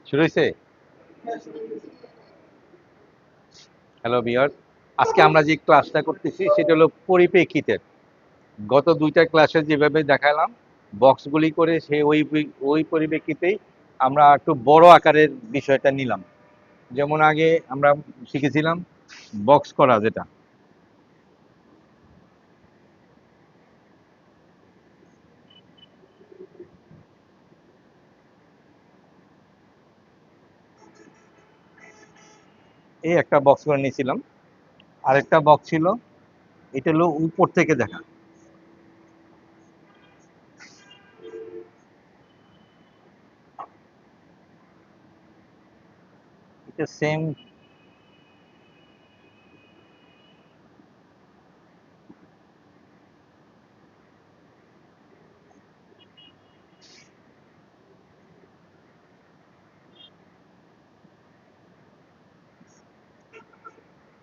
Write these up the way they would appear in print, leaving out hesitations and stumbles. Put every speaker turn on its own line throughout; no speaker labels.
শুরু হয়েছে। Hello viewer, আজকে আমরা যে ক্লাসটা করতেছি সেটা হলো পরিপ্রেক্ষিতের। গত দুইটা ক্লাসে যেভাবে দেখালাম বক্সগুলি করে সে ওই পরিপ্রেক্ষিতেই আমরা একটু বড় আকারের বিষয়টা নিলাম। যেমন আগে আমরা শিখেছিলাম বক্স করা, যেটা এই একটা বক্স করে নিয়েছিলাম। আরেকটা বক্স ছিল, এটা হলো উপর থেকে দেখা। এটা সেম।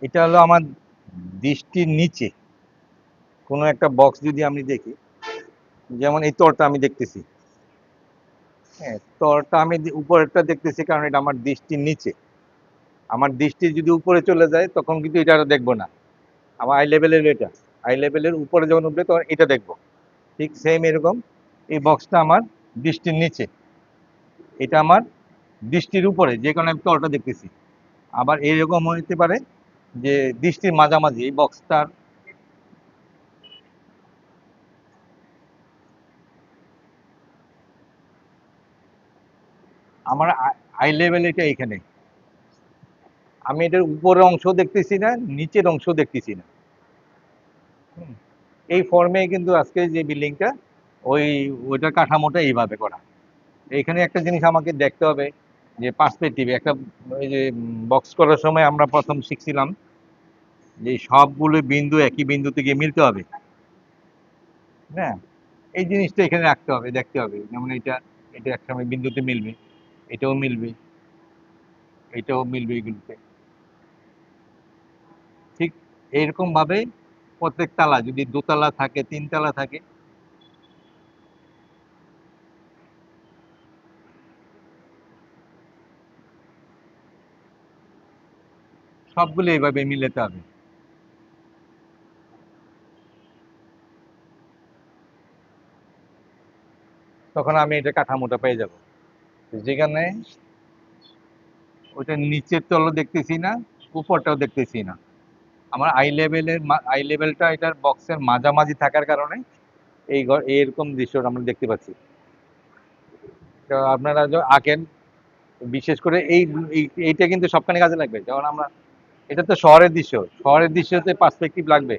এটা হলো আমার দৃষ্টির নিচে কোনো একটা বক্স যদি আমি দেখি, যেমন এই তলটা আমি দেখতেছি। হ্যাঁ, তলটা আমি উপরেরটা দেখতেছি কারণ এটা আমার দৃষ্টির নিচে। আমার দৃষ্টি যদি উপরে চলে যায় তখন কিন্তু এটা আর দেখবো না। আমার আই লেভেলের এটা, আই লেভেলের উপরে যখন উঠবে তখন এটা দেখবো। ঠিক সেম এরকম এই বক্সটা আমার দৃষ্টির নিচে, এটা আমার দৃষ্টির উপরে, যে কারণে আমি তলটা দেখতেছি। আবার এরকম হইতে পারে যে দৃষ্টির মাঝামাঝি এই বক্সটার। আমার আই লেভেল এটা এখানে, আমি এটার উপরের অংশ দেখতেছি না, নিচের অংশ দেখতেছি না। হুম, এই ফর্মে কিন্তু আজকে যে বিল্ডিংটা, ওই ওইটার কাঠামোটা এইভাবে করা। এইখানে একটা জিনিস আমাকে দেখতে হবে যে পার্সপেক্টিভে একটা, ওই যে বক্স করার সময় আমরা প্রথম শিখছিলাম যে সবগুলো বিন্দু একই বিন্দুতে গিয়ে মিলতে হবে। হ্যাঁ, এই জিনিসটা এখানে রাখতে হবে, দেখতে হবে। যেমন এটা, এটা একসময় বিন্দুতে মিলবে, এটাও মিলবে, এটাও মিলবে এগুলোতে। ঠিক এইরকম ভাবে প্রত্যেক তালা, যদি দোতলা থাকে, তিনতলা থাকে, সবগুলো এইভাবে মিলাতে হবে। তখন আমি এটা কাঠামোটা পেয়ে যাব, যেখানে ওইটা নিচের তলও দেখতেছি না, উপরটাও দেখতেছি না। আমার আই লেভেলটা এটার বক্সের মাঝামাঝি থাকার কারণে এইরকম দৃশ্যটা আমরা দেখতে পাচ্ছি। তো আপনারা আঁকেন, বিশেষ করে এইটা কিন্তু সবখানে কাজে লাগবে। যেমন আমরা, এটা তো শহরের দৃশ্য, শহরের দৃশ্যতে পার্সপেক্টিভ লাগবে।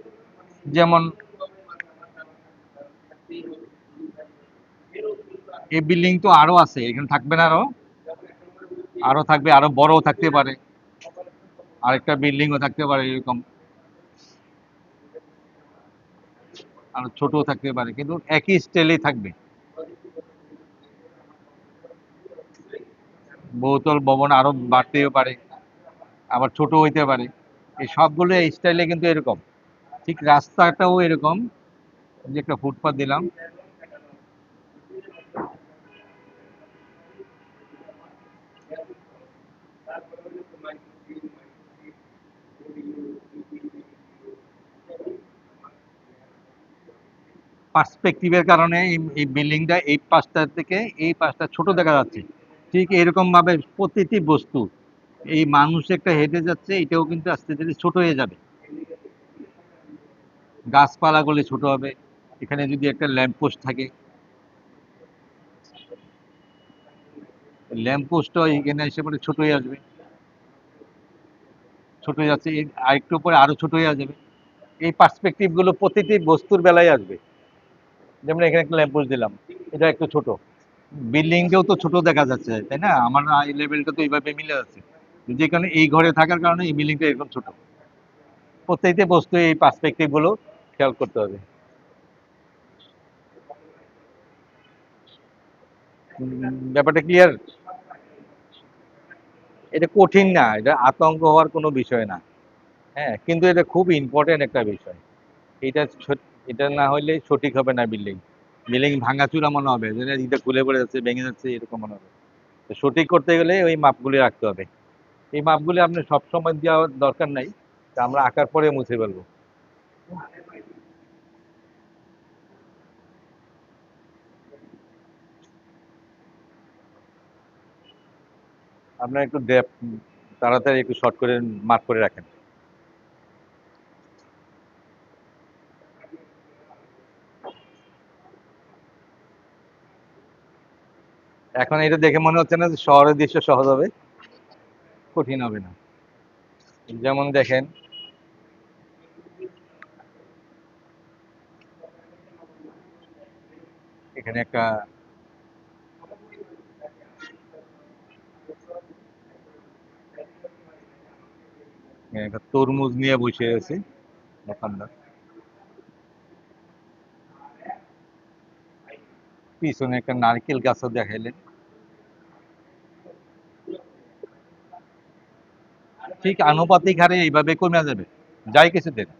যেমন এই বিল্ডিং তো আরো আছে, এখানে থাকবে না, আরো আরো থাকবে, আরো বড়ও থাকতে পারে, আরেকটা বিল্ডিংও থাকতে পারে এরকম, আরো ছোটও থাকতে পারে, কিন্তু একই স্টাইলেই থাকবে। বহুতল ভবন আরো বাড়তেও পারে, আবার ছোট হইতে পারে। এই সবগুলো এই স্টাইলে কিন্তু এরকম। ঠিক রাস্তাটাও এরকম, যে একটা ফুটপাথ দিলাম, পার্সপেক্টিভের কারণে এই বিল্ডিংটা এই পাশটা থেকে এই পাশটা ছোট দেখা যাচ্ছে। ঠিক এরকম ভাবে প্রতিটি বস্তু, এই মানুষ একটা হেঁটে যাচ্ছে, এটাও কিন্তু আস্তে ধীরে ছোট হয়ে যাবে। গাছপালাগুলি ছোট হবে। এখানে যদি একটা ল্যাম্পপোস্ট থাকে, ল্যাম্পপোস্টও এখানে এসে পরে ছোট হয়ে আসবে, ছোট হয়ে যাচ্ছে, আরেকটু পরে আরো ছোট হয়ে যাবে। এই পার্সপেক্টিভ গুলো প্রতিটি বস্তুর বেলায় আসবে। যেমন এখানে একটা ল্যাম্পপোস্ট দিলাম, এটা একটু ছোট, বিল্ডিংটাও তো ছোট দেখা যাচ্ছে, তাই না? আমার আই লেভেলটা তো এইভাবে মিলে যাচ্ছে, যেখানে এই ঘরে থাকার কারণে এই বিল্ডিংটা এরকম ছোট। প্রত্যেকটা বস্তু এই পার্সপেক্টিভ গুলো খেয়াল করতে হবে। ব্যাপারটা ক্লিয়ার? এটা কঠিন না, এটা আতঙ্ক হওয়ার কোনো বিষয় না। হ্যাঁ, কিন্তু এটা খুব ইম্পর্টেন্ট একটা বিষয়। এটা এটা না হলে সঠিক হবে না বিল্ডিং। বিল্ডিং ভাঙাচুরা মনে হবে, যে ইটা খুলে পড়ে যাচ্ছে, ভেঙে যাচ্ছে, এরকম মনে হবে। তো সঠিক করতে গেলে ওই মাপগুলি রাখতে হবে। এই মাপগুলি আপনি সবসময় দেওয়ার দরকার নাই, তা আমরা আঁকার পরে মুছে ফেলবো। আপনার একটু তাড়াতাড়ি একটু শর্ট করে মার্ক করে রাখেন। এখন এটা দেখে মনে হচ্ছে না যে শহরের দৃশ্য সহজ হবে? কঠিন হবে না। যেমন দেখেন, এখানে একটা তরমুজ নিয়ে বসে আছে দোকানদার, পিছনে একটা নারকেল গাছও দেখাইলেন। ঠিক আনুপাতিক হারে এইভাবে কমে যাবে, যাই কিছু দেন।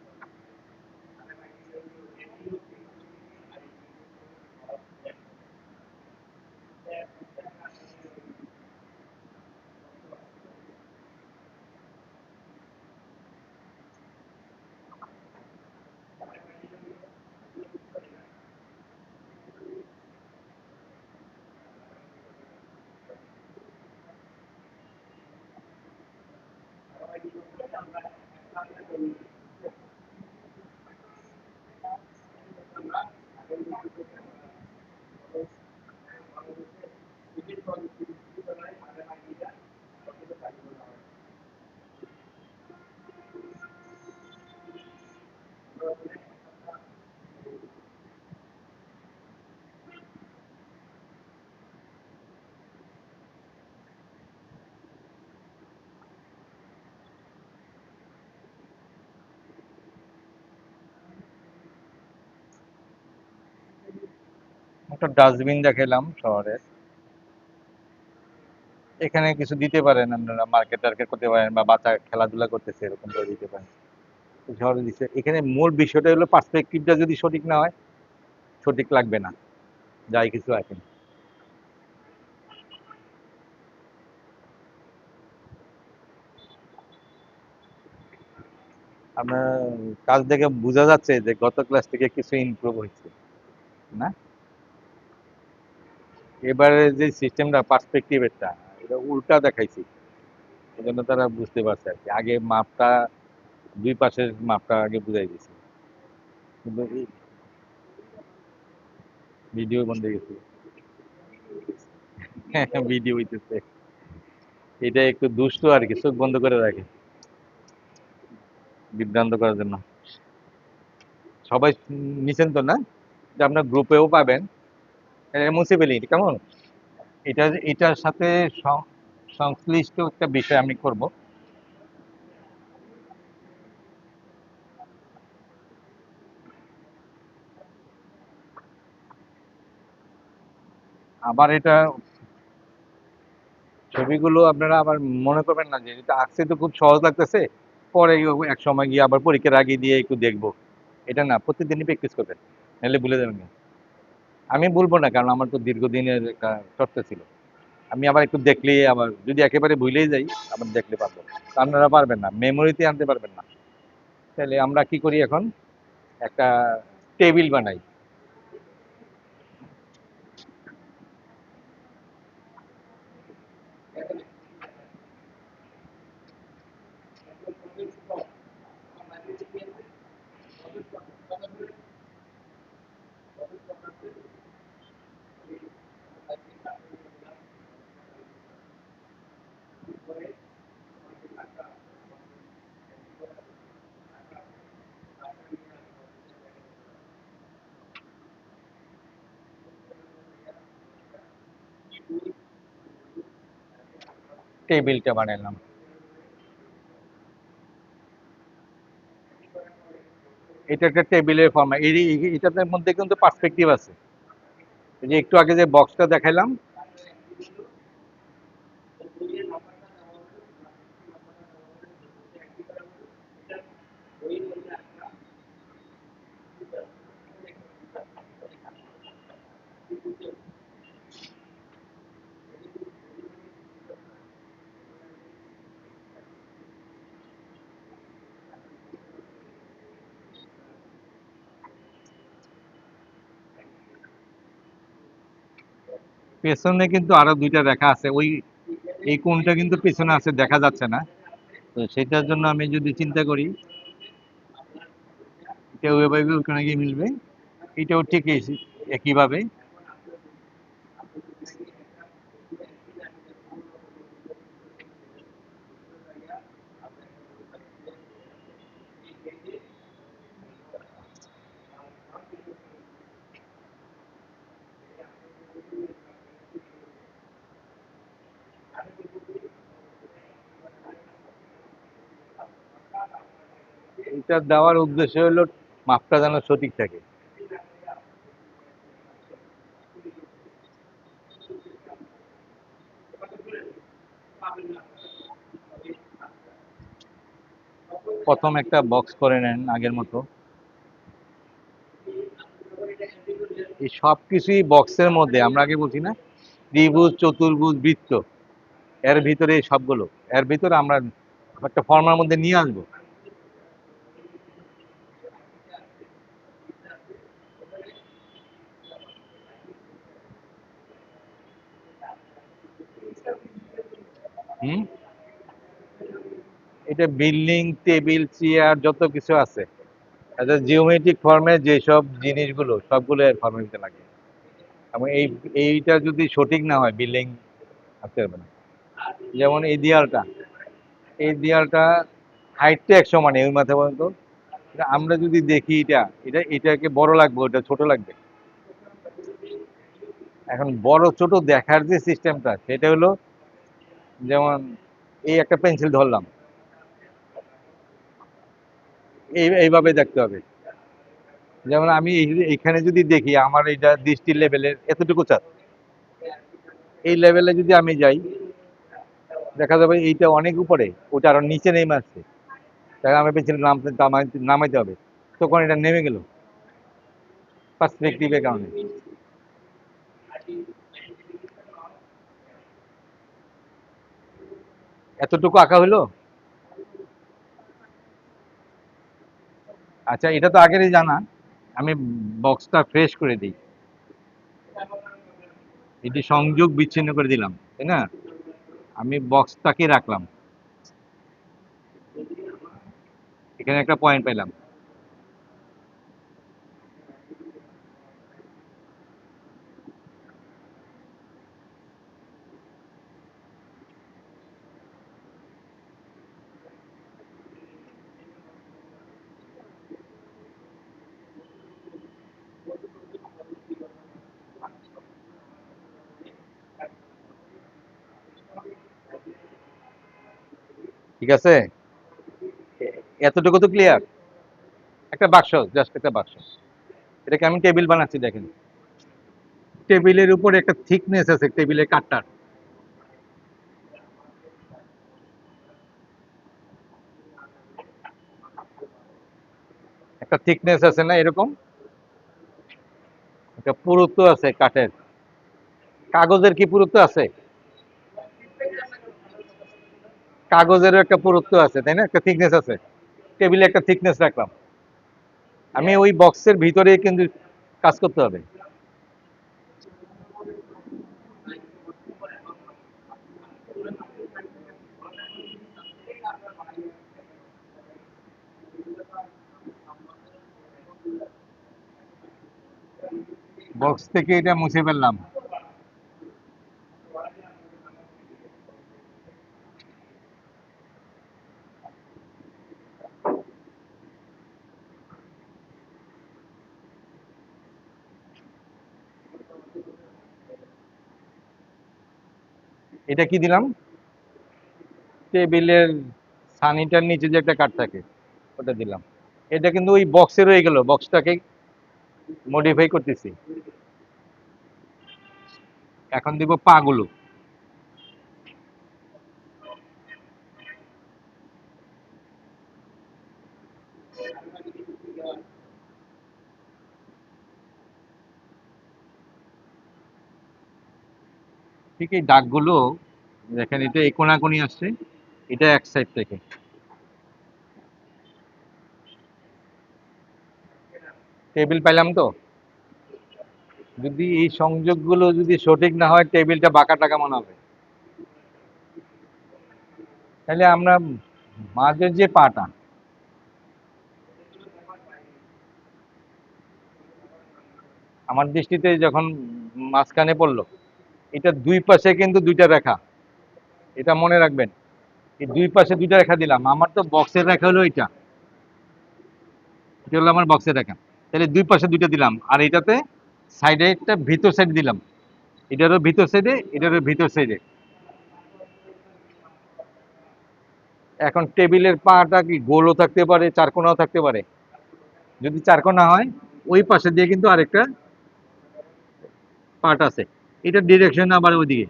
একটা ডাস্টবিন দেখালাম শহরের, এখানে কিছু দিতে পারেন আপনারা, মার্কেট টার্কেট করতে পারেন, বা বাচ্চা খেলাধুলা করতেছে এরকম করে দিতে পারেন। শহরে দিচ্ছে, এখানে মূল বিষয়টা হলো পার্সপেক্টিভটা যদি সঠিক না হয়, সঠিক লাগবে না যাই কিছু আছে। আপনার কাজ দেখে বোঝা যাচ্ছে যে গত ক্লাস থেকে কিছু ইমপ্রুভ হয়েছে, না? এবারে যে সিস্টেমটা পার্সপেক্টিভেরটা, এটা উল্টা দেখাইছি, এই জন্য তারা বুঝতে পারছে আর কি। আগে মাপটা, দুই পাশের মাপটা আগে বুঝাই দিয়েছি, কিন্তু ভিডিও বন্ধ হয়ে গেছে। ভিডিও হইতেছে, এটা একটু দুষ্ট আর কি, চোখ বন্ধ করে রাখে বিভ্রান্ত করার জন্য। সবাই নিছেন তো না? যে আপনার গ্রুপেও পাবেন। মুছে ফেলি কেমন? এটার সাথে সংশ্লিষ্ট একটা বিষয় আমি করব। আবার এটা ছবিগুলো আপনারা আবার মনে করবেন না যে এটা আঁকতে তো খুব সহজ লাগতেছে, পরে এক সময় গিয়ে আবার পরীক্ষার আগে দিয়ে একটু দেখবো, এটা না, প্রতিদিনই প্র্যাকটিস করবেন, নাহলে ভুলে যাবেন না। আমি বলবো না, কারণ আমার তো দীর্ঘদিনের একটা চর্চা ছিল। আমি আবার একটু দেখলে, আবার যদি একেবারে ভুলেই যাই, আবার দেখলে পারবো। তো আপনারা পারবেন না, মেমোরিতে আনতে পারবেন না। তাহলে আমরা কি করি এখন, একটা টেবিল বানাই। টেবিলটা বানাইলাম। এটা একটা টেবিলের ফর্ম, এটার মধ্যে কিন্তু পার্সপেক্টিভ আছে। এই যে একটু আগে যে বক্সটা দেখাইলাম, পেছনে কিন্তু আরো দুইটা রেখা আছে, ওই এই কোণটা কিন্তু পেছনে আছে, দেখা যাচ্ছে না। তো সেটার জন্য আমি যদি চিন্তা করি, এটা ওইভাবে ওখানে গিয়ে মিলবে, এটাও ঠিক একইভাবে। এটা দেওয়ার উদ্দেশ্য হলো মাপটা যেন সঠিক থাকে। প্রথম একটা বক্স করে নেন আগের মতো। এই সব কিছুই বক্সের মধ্যে, আমরা আগে বলছি না ত্রিভুজ, চতুর্ভুজ, বৃত্ত, এর ভিতরে এই সবগুলো, এর ভিতরে আমরা একটা ফর্মার মধ্যে নিয়ে আসবো। হুম, এটা বিল্ডিং, টেবিল, চেয়ার, যত কিছু আছে, আচ্ছা জিওমেট্রিক ফর্মে যেসব জিনিসগুলো সবগুলো এর ফর্মের ভিতরে লাগে। এবং এইটা যদি সঠিক না হয় বিল্ডিং আসতে পারবে না। যেমন এই দেয়ালটা, এই দেয়ালটা হাইটটা 100 মানে ওই মাথা পর্যন্ত। আমরা যদি দেখি এটাকে বড় লাগবে, ওটা ছোট লাগবে। এখন বড় ছোট দেখার যে সিস্টেমটা, সেটা হলো যেমন এই একটা পেন্সিল ধরলাম, এইভাবে দেখতে হবে। যেমন আমি এইখানে যদি দেখি আমার এটা দৃষ্টির লেভেলের এতটুকু চাপ, এই লেভেলে যদি আমি যাই, দেখা যাবে এইটা অনেক উপরে, ওটা আরো নিচে নেমে আসছে। তাহলে আমার পেন্সিল নামাইতে হবে, তখন এটা নেমে গেল পার্সপেক্টিভের কারণে। এতটুকু আঁকা হলো। আচ্ছা, এটা তো আগেরই জানা, আমি বক্সটা ফ্রেশ করে দিই। এটি সংযোগ বিচ্ছিন্ন করে দিলাম, তাই না? আমি বক্সটাকে রাখলাম, এখানে একটা পয়েন্ট পেলাম। ঠিক আছে, এতটুকু তো ক্লিয়ার। একটা বাক্স, জাস্ট একটা বাক্স, এটাকে আমি টেবিল বানাচ্ছি, দেখেন টেবিলের উপর একটা থিকনেস আছে, টেবিলের কাঠটার একটা থিকনেস আছে না এরকম, একটা পুরুত্ব আছে কাঠের। কাগজের কি পুরুত্ব আছে? কাগজেরও একটা পুরুত্ব আছে, তাই না? একটা থিকনেস আছে। টেবিলে একটা থিকনেস রাখলাম, আমি ওই বক্সের ভিতরে কিন্তু কাজ করতে হবে। বক্স থেকে এটা মুছে ফেললাম। এটা কি দিলাম? টেবিলের সানিটার নিচে যে একটা কাঠ থাকে, ওটা দিলাম। এটা কিন্তু ওই বক্সে রয়ে গেল, বক্সটাকে মডিফাই করতেছি। এখন দিব পা গুলো। ঠিক এই দাগগুলো, দেখেন এটা এই কোনাকুনি আসছে, এটা এক সাইড থেকে। টেবিল পাইলাম তো, যদি এই সংযোগগুলো যদি সঠিক না হয় টেবিলটা বাঁকা টাকা মনে হবে। তাহলে আমরা মাঝের যে পাটা, আমার দৃষ্টিতে যখন মাঝখানে পড়লো, এটা দুই পাশে কিন্তু দুইটা রেখা, এটা মনে রাখবেন। এই দুই পাশে দুইটা রেখা দিলাম, আমার তো বক্সের রেখা হলো এটা, এটা হলো আমার বক্সের রেখা। তাহলে দুই পাশে দুইটা দিলাম, আর এটাতে সাইডে একটা ভিতর সাইড দিলাম, এটারও ভিতর সাইডে, এটারও ভিতর সাইডে। এখন টেবিলের পাটা কি গোলও থাকতে পারে, চারকোনাও থাকতে পারে। যদি চারকোনা হয়, ওই পাশে দিয়ে কিন্তু আরেকটা পার্ট আছে, এটার ডিরেকশন আবার ওইদিকে,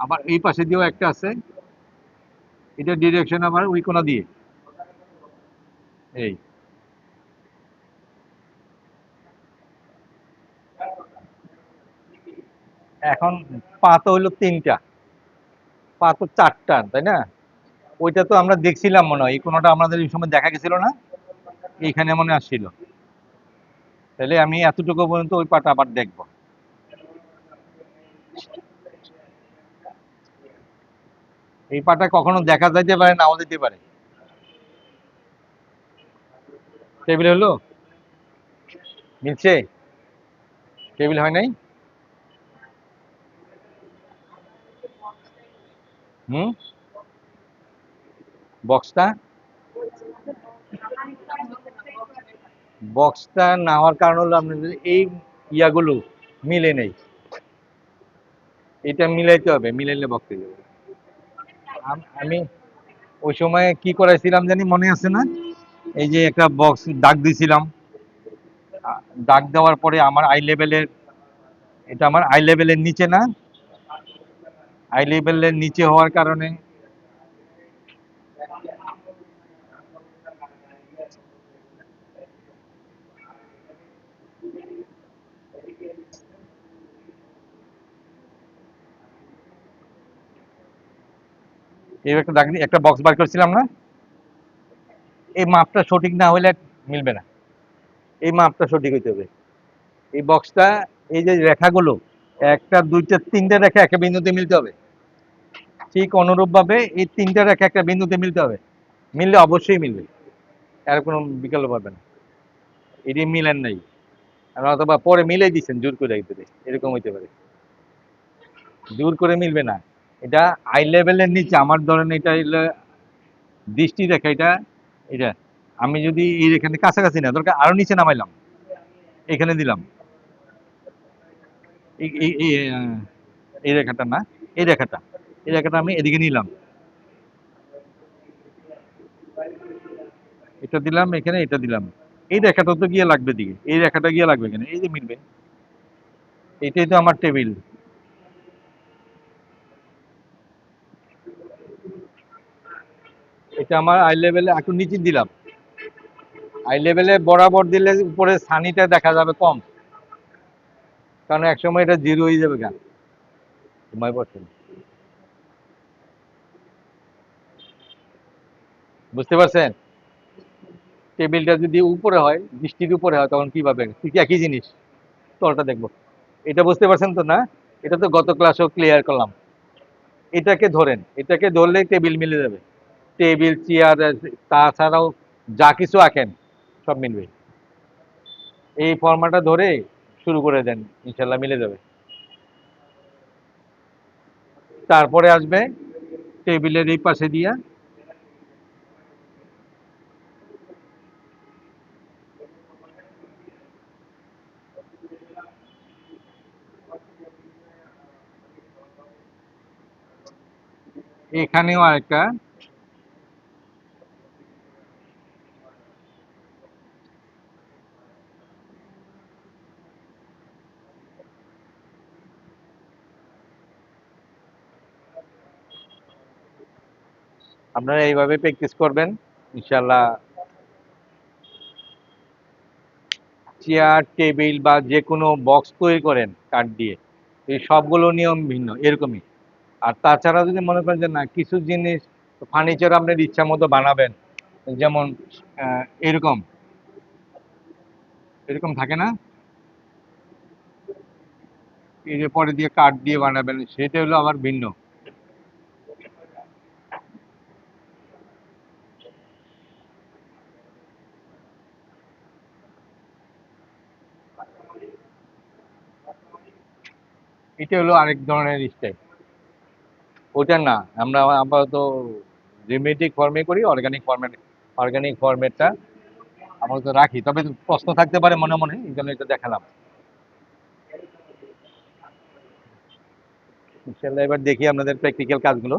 আবার এই পাশে দিয়েও একটা আছে, এটার ডিরেকশন আবার ওই কোনা দিয়ে। এই এখন পা তো হইলো তিনটা, পা তো চারটা, তাই না? ওইটা তো আমরা দেখছিলাম মনে হয়, এই কোনোটা আমাদের এই সময় দেখা গেছিল না, এইখানে মনে আসছিল। তাহলে আমি এতটুকু পর্যন্ত ওই পাটা আবার দেখবো। এই পাটা কখনো দেখা যাইতে পারে, নাও যেতে পারে। টেবিল হলো, মিলছে? টেবিল হয় নাই? হুম, বক্সটা, বক্সটা না হওয়ার কারণ হলো আপনাদের এই ইয়াগুলো মিলে নেই, এটা মিলাইতে হবে, মিলাইলে বক্স হয়ে যাবে। আমি ওই সময় কি করাইছিলাম জানি মনে আছে না, এই যে একটা বক্স দাগ দিছিলাম, দাগ দেওয়ার পরে আমার আই লেভেলের, এটা আমার আই লেভেলের নিচে না, আই লেভেলের নিচে হওয়ার কারণে এই একটা দাগ একটা বক্স বার করছিলাম না, এই মাপটা সঠিক না হলে মিলবে না, এই মাপটা সঠিক হইতে হবে। এই বক্সটা, এই যে রেখাগুলো, একটা দুইটা তিনটা রেখা একটা বিন্দুতে মিলতে হবে, ঠিক অনুরূপ ভাবে এই তিনটা রেখা একটা বিন্দুতে মিলতে হবে, মিললে অবশ্যই মিলবে, আর কোনো বিকল্প পাবে না। এটি মিলেন নাই, আর অথবা পরে মিলাই দিচ্ছেন জোর করে একদরে, এরকম হইতে পারে। জোর করে মিলবে না, এটা আই লেভেলের নিচে, আমার ধরেন এটা হইলো দৃষ্টি রেখা, এটা এটা আমি যদি এই এখানে কাছাকাছি না, দরকার আরো নিচে নামাইলাম, এখানে দিলাম, এই এই এই এই রেখাটা না, এই রেখাটা, এই রেখাটা আমি এদিকে নিলাম, এটা দিলাম এখানে, এটা দিলাম, এই রেখাটা তো গিয়ে লাগবে দিকে, এই রেখাটা গিয়ে লাগবে এখানে, এই যে মিলবে, এটাই তো আমার টেবিল। এটা আমার আই লেভেলে একটু নিচে দিলাম, আই লেভেলে বরাবর দিলে উপরে সানিটা দেখা যাবে কম, কারণ একসময় এটা জিরো হয়ে যাবে কেন, ঘুমাই পড়ছেন, বুঝতে পারছেন? টেবিলটা যদি উপরে হয়, দৃষ্টির উপরে হয়, তখন কি পাবেন, ঠিক একই জিনিস, তলটা দেখবো। এটা বুঝতে পারছেন তো না? এটা তো গত ক্লাসেও ক্লিয়ার করলাম। এটাকে ধরেন, এটাকে ধরলেই টেবিল মিলে যাবে, টেবিল চেয়ার, তাছাড়াও যা কিছু আঁকেন সব মিলবে। এই ফর্মাটা ধরে শুরু করে দেন, ইনশাল্লাহ মিলে যাবে। তারপরে আসবে টেবিলের এই পাশে দিয়া, এখানেও আরেকটা, আপনারা এইভাবে প্র্যাকটিস করবেন, ইনশাল্লাহ চেয়ার টেবিল বা যে কোনো বক্স তৈরি করেন কাঠ দিয়ে, এই সবগুলো নিয়ম ভিন্ন এরকমই। আর তাছাড়া যদি মনে করেন যে না, কিছু জিনিস ফার্নিচার আপনার ইচ্ছা মতো বানাবেন, যেমন এরকম এরকম থাকে না, এই যে পরে দিয়ে কাঠ দিয়ে বানাবেন সেটা হলো আবার ভিন্ন। এটা হলো আরেক ধরনের স্টাইল। ওটা না, আমরা আপাতত জেমেটিক ফর্মে করি, অর্গানিক ফর্মেটটা আপাতত রাখি। তবে প্রশ্ন থাকতে পারে মনে মনে, এই জন্য এটা দেখালাম। ইনশাল্লাহ এবার দেখি আপনাদের প্র্যাকটিক্যাল কাজগুলো।